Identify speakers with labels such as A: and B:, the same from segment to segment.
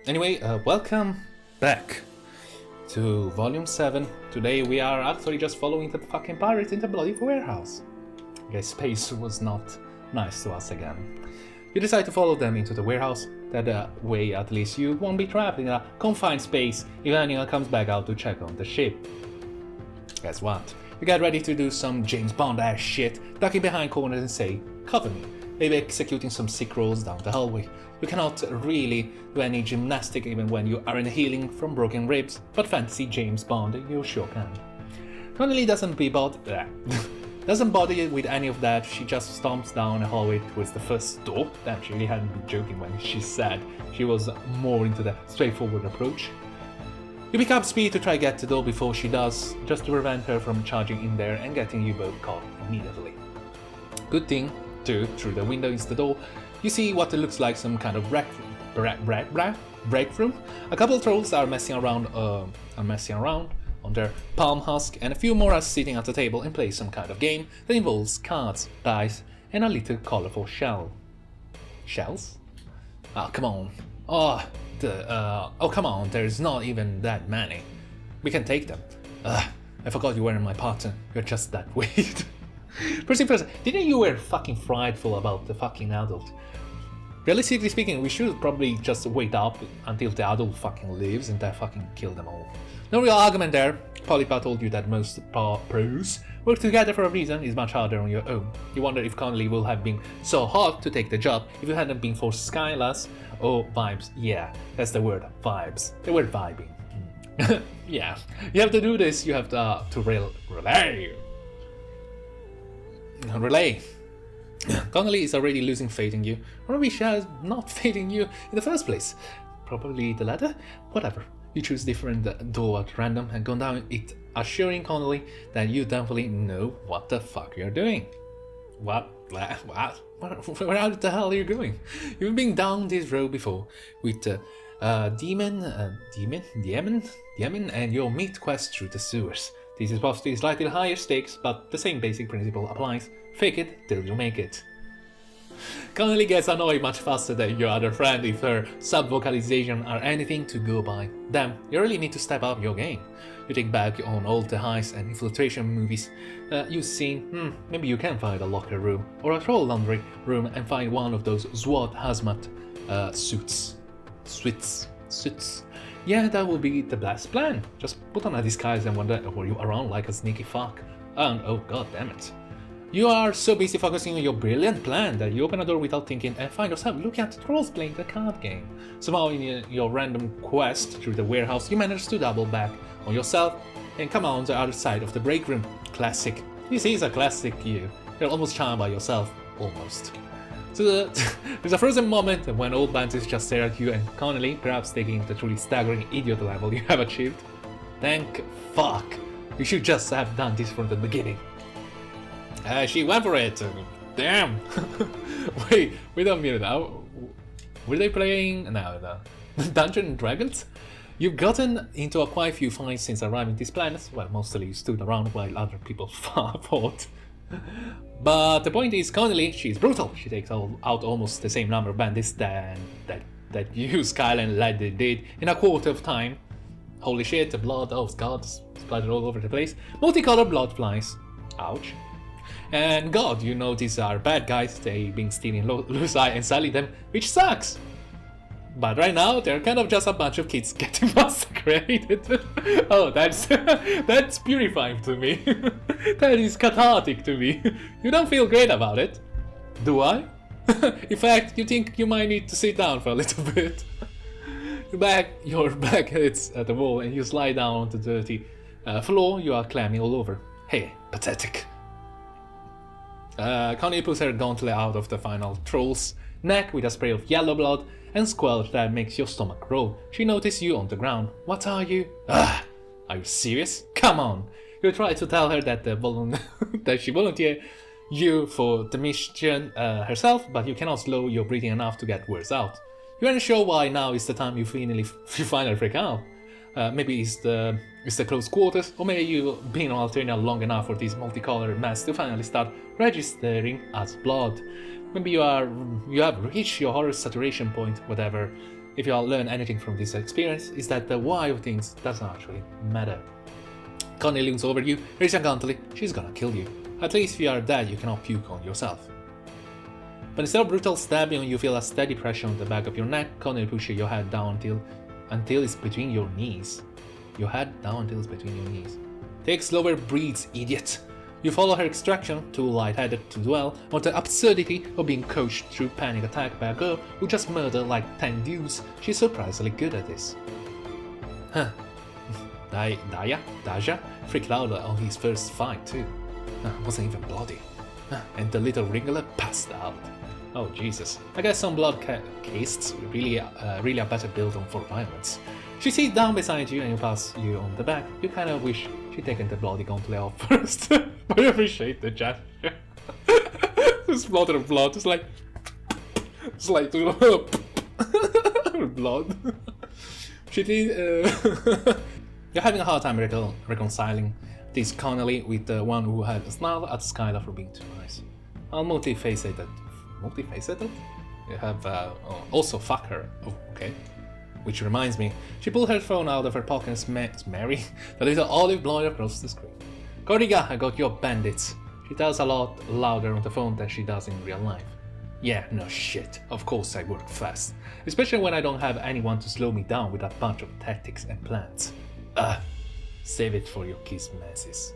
A: Anyway, welcome back to Volume 7. Today we are actually just following the fucking pirates in the bloody warehouse. I guess space was not nice to us again. You decide to follow them into the warehouse. That way at least you won't be trapped in a confined space if anyone comes back out to check on the ship. Guess what? You get ready to do some James Bond-ass shit, ducking behind corners and say, "Cover me," maybe executing some sick rolls down the hallway. You cannot really do any gymnastic even when you aren't healing from broken ribs, but fantasy James Bond, you sure can. Connelly doesn't bother you with any of that. She just stomps down a hallway towards the first door. Damn, she really hadn't been joking when she said she was more into the straightforward approach. You pick up speed to try get the door before she does, just to prevent her from charging in there and getting you both caught immediately. Good thing, too, through the window is the door, you see what looks like some kind of break room. A couple trolls are messing around on their palm husk, and a few more are sitting at the table and play some kind of game that involves cards, dice, and a little colorful shell. Shells? Ah, come on. Oh, come on, there's not even that many. We can take them. I forgot you weren't my partner. You're just that weird. First, didn't you were fucking frightful about the fucking adult? Realistically speaking, we should probably just wait up until the adult fucking leaves and then fucking kill them all. No real argument there. Polypa told you that most pros work together for a reason is much harder on your own. You wonder if Connelly will have been so hot to take the job if it hadn't been for Skylas or vibes. Yeah, that's the word, vibes. The word vibing. Yeah, you have to do this, you have to relay. Connelly is already losing faith in you, or maybe she has not faith in you in the first place. Probably the latter? Whatever. You choose different door at random and go down it, assuring Connelly that you definitely know what the fuck you're doing. What? Where the hell are you going? You've been down this road before with Demon and your meat quest through the sewers. This is possibly slightly higher stakes, but the same basic principle applies. Fake it till you make it. Connelly gets annoyed much faster than your other friend if her sub-vocalization are anything to go by. Damn, you really need to step up your game. You think back on all the heist and infiltration movies you've seen. Maybe you can find a locker room or a troll laundry room and find one of those SWAT hazmat suits. Yeah, that would be the best plan. Just put on a disguise and wander you around like a sneaky fuck. And oh god damn it. You are so busy focusing on your brilliant plan that you open a door without thinking and find yourself looking at trolls playing the card game. Somehow in your random quest through the warehouse you manage to double back on yourself and come out on the other side of the break room. Classic. This is a classic you. You're almost charmed by yourself. Almost. So there's a frozen moment when old bandits just stare at you and Connelly, perhaps taking the truly staggering idiot level you have achieved. Thank fuck. You should just have done this from the beginning. She went for it. Damn. wait a minute. Were they playing? No. Dungeons and Dragons? You've gotten into quite a few fights since arriving at this planet. Well, mostly you stood around while other people fought. But the point is, Connelly, she's brutal. She takes out almost the same number of bandits that you, Skylar, and Lad did in a quarter of time. Holy shit, the blood, oh god, splattered all over the place. Multicolored blood flies. Ouch. And god, you know these are bad guys, they've been stealing Lucy and selling them, which sucks. But right now, they're kind of just a bunch of kids getting massacred. Oh, that's purifying to me. That is cathartic to me. You don't feel great about it, do I? In fact, you think you might need to sit down for a little bit. Your back hits at the wall and you slide down onto the dirty floor you are climbing all over. Hey, pathetic. Connie pulls her gauntlet out of the final troll's neck with a spray of yellow blood and squelch that makes your stomach roll. She notices you on the ground. What are you? Are you serious? Come on! You try to tell her that that she volunteered you for the mission herself, but you cannot slow your breathing enough to get words out. You aren't sure why now is the time you finally freak out. Maybe it's the close quarters, or maybe you've been on Alternia long enough for this multicolored mess to finally start registering as blood. Maybe you have reached your horror saturation point, whatever If you all learn anything from this experience, is that the why of things doesn't actually matter. Connie leans over you, very uncountily, she's gonna kill you. At least if you are dead, you cannot puke on yourself. But instead of brutal stabbing, you feel a steady pressure on the back of your neck. Connie pushes your head down until it's between your knees. Your head down until it's between your knees. Take slower breaths, idiot. You follow her instruction, too light-headed to dwell on the absurdity of being coached through panic attack by a girl who just murdered like 10 dudes. She's surprisingly good at this. Huh. Daja freaked out on his first fight too. Wasn't even bloody. And the little wriggler passed out. Oh Jesus, I guess some blood castes really a better build on for violence. She sits down beside you and you pass you on the back. You kind of wish she'd taken the bloody gauntlet off first, but you appreciate the gesture. The splatter of blood, it's like blood. You're having a hard time reconciling this Connolly with the one who had a snarl at Skylar for being too nice. I'll multifaceted? You have also fuck her. Oh, okay. Which reminds me, she pulled her phone out of her pocket and smacks Mary, the little olive blowing across the screen. Corriga, I got your bandits. She tells a lot louder on the phone than she does in real life. Yeah, no shit. Of course I work fast. Especially when I don't have anyone to slow me down with a bunch of tactics and plans. Save it for your kiss messes.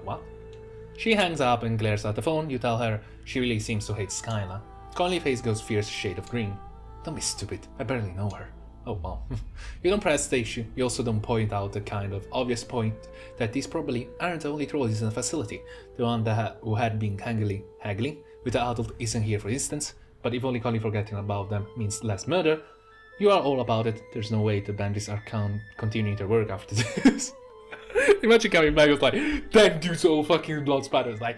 A: What? She hangs up and glares at the phone. You tell her she really seems to hate Skylar. Conley's face goes fierce shade of green. Don't be stupid, I barely know her. Oh wow. You don't press the issue. You also don't point out the kind of obvious point that these probably aren't the only trolleys in the facility. The one who had been haggling with the adult isn't here, for instance, but if only Conley forgetting about them means less murder, you are all about it. There's no way the bandits are continuing their work after this. Imagine coming back with like 10 dudes all fucking blood spatters, like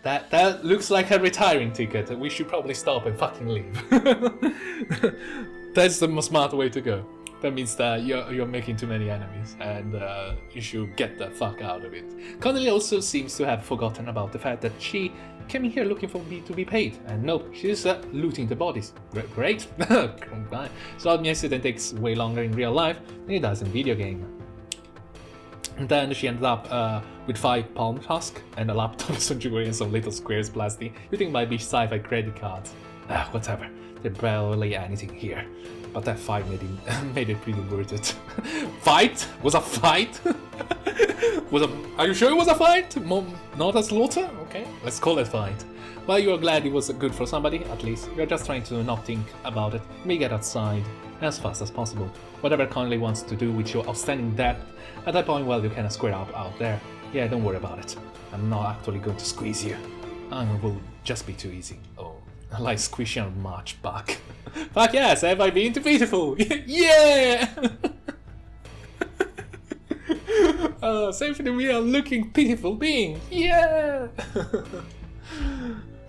A: that looks like a retiring ticket. We should probably stop and fucking leave. That's the smart way to go. That means that you're making too many enemies and you should get the fuck out of it. Connolly also seems to have forgotten about the fact that she came in here looking for me to be paid, and nope, she's looting the bodies. Great. Solving incident takes way longer in real life than it does in video game. And then she ended up with 5 palm husk and a laptop surgery and some little squares plastic you think might be sci-fi credit cards. Whatever, there's barely anything here. But that fight made it pretty worth it. Fight? Was a fight? Are you sure it was a fight? Not a slaughter? Okay, let's call it fight. Well, you are glad it was good for somebody, at least. You're just trying to not think about it. Maybe get outside as fast as possible. Whatever Conley wants to do with your outstanding debt, at that point, well, you can square up out there. Yeah, don't worry about it. I'm not actually going to squeeze you. It will just be too easy. Oh, like squishing a march back. Fuck yes, have I been too beautiful? Yeah! Safely we are looking pitiful being. Yeah!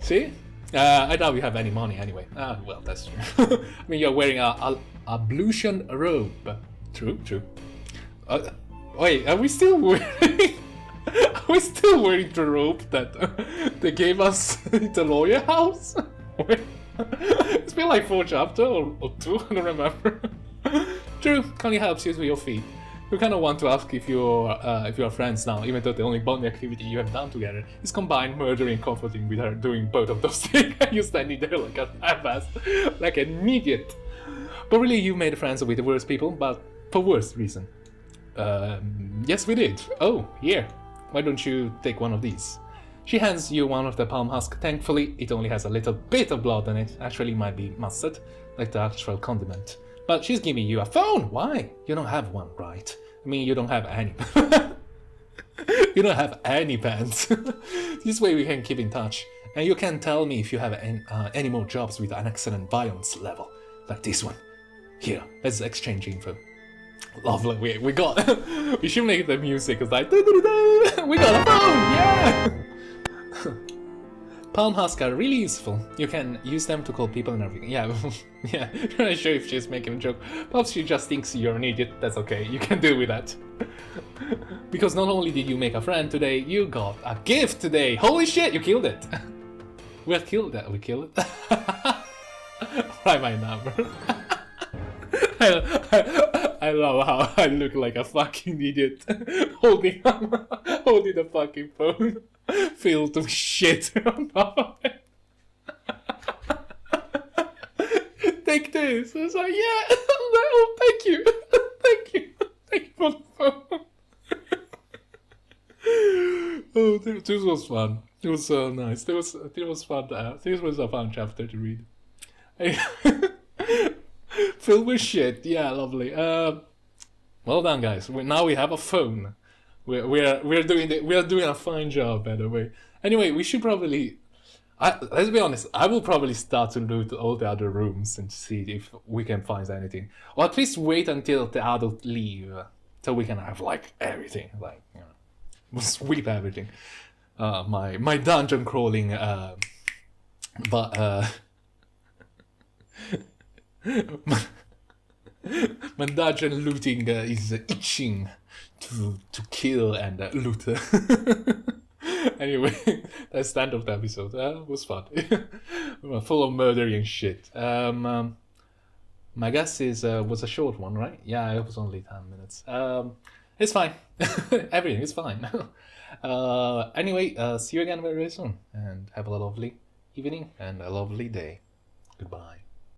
A: See? I doubt you have any money anyway. Well, that's true. I mean, you're wearing a ablution robe. True. Wait, are we still wearing... Are we still wearing the robe that they gave us in the lawyer house? Wait, it's been like 4 chapters or 2, I don't remember. True, Connie helps you with your feet. You kind of want to ask if you're friends now, even though the only bonding activity you have done together is combined murdering and comforting with her doing both of those things. You're standing there like a half-ass, like an idiot. But really, you made friends with the worst people, but for worse reason. Yes, we did. Oh, here. Why don't you take one of these? She hands you one of the palm husk. Thankfully, it only has a little bit of blood on it. Actually, might be mustard, like the actual condiment. But she's giving you a phone. Why? You don't have one, right? I mean, you don't have any. You don't have any pants. This way we can keep in touch. And you can tell me if you have any more jobs with an excellent violence level, like this one. Here, let's exchange info. Lovely, we got... we should make the music, it's like... We got a phone, yeah! Palm husks are really useful. You can use them to call people and everything. Yeah, yeah, I'm not sure if she's making a joke. Perhaps she just thinks you're an idiot. That's okay, you can deal with that. Because not only did you make a friend today, you got a gift today. Holy shit, you killed it. We killed it. Write my number. I love how I look like a fucking idiot holding the fucking phone filled with shit on top of it. Take this. It's like, yeah, no, thank you. Thank you for the phone. Oh, this was fun. It was so nice. It was fun. This was a fun chapter to read. Filled with shit. Yeah, lovely. Well done, guys. Now we have a phone. We're doing a fine job, by the way. Anyway, we should probably. Let's be honest. I will probably start to loot all the other rooms and see if we can find anything, or at least wait until the adults leave, so we can have like everything, like we'll sweep everything. My dungeon crawling, my dungeon looting is itching to kill and loot. Anyway, that's the end of the episode. It was fun. Full of murdering shit. My guess was a short one, right? Yeah, it was only 10 minutes. It's fine. Everything is fine. Anyway, see you again very soon, and have a lovely evening and a lovely day. Goodbye.